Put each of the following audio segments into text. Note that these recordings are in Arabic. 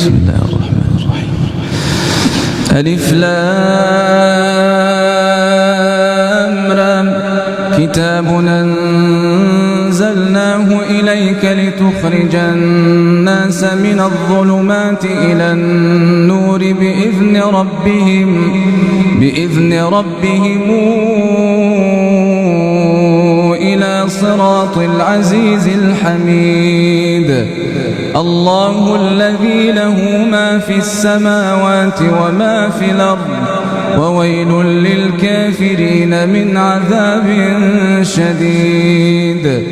بسم الله الرحمن الرحيم. ألف لام را كتاب أنزلناه إليك لتخرج الناس من الظلمات إلى النور بإذن ربهم إلى صراط العزيز الحميد. الله الذي له ما في السماوات وما في الأرض وويل للكافرين من عذاب شديد.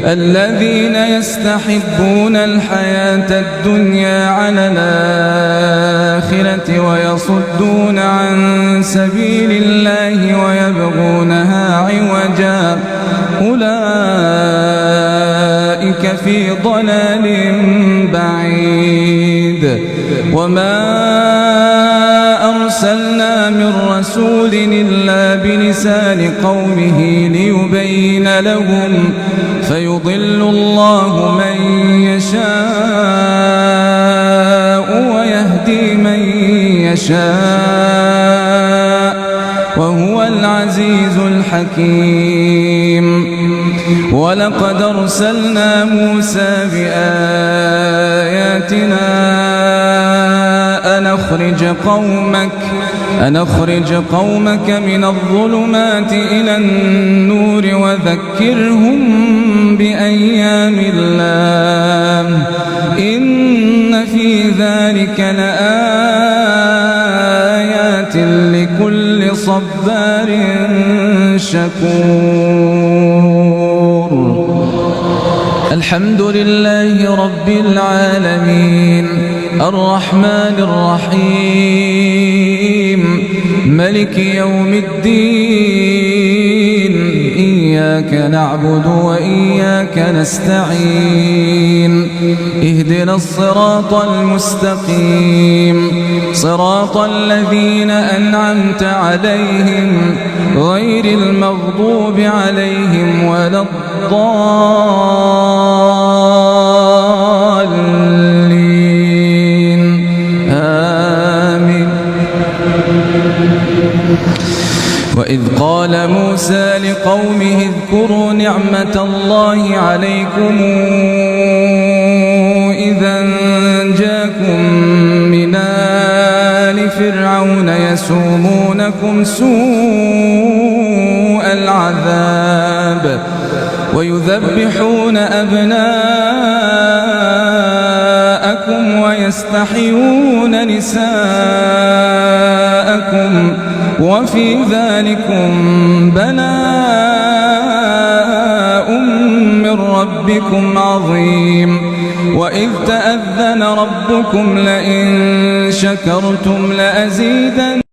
الذين يستحبون الحياة الدنيا على الآخرة ويصدون عن سبيل الله ويبغونها عوجا أولئك في ضلال بعيد. وما أرسلنا من رسول إلا بلسان قومه ليبين لهم فيضل الله من يشاء ويهدي من يشاء وهو العزيز الحكيم. ولقد أرسلنا موسى بآياتنا أن أخرج قومك من الظلمات إلى النور وذكرهم بأيام الله إن في ذلك لآيات لكل صبار شكور. الحمد لله رب العالمين الرحمن الرحيم ملك يوم الدين. إياك نعبد وإياك نستعين. اهدنا الصراط المستقيم صراط الذين أنعمت عليهم غير المغضوب عليهم ولا الضالين. آمين. وإذ قال موسى لقومه اذكروا نعمة الله عليكم إذا أنجاكم من آل فرعون يسومونكم سوء العذاب ويذبحون أبناءكم ويستحيون نساءكم وفي ذلكم بلاء من ربكم عظيم. وإذ تأذن ربكم لئن شكرتم لأزيدن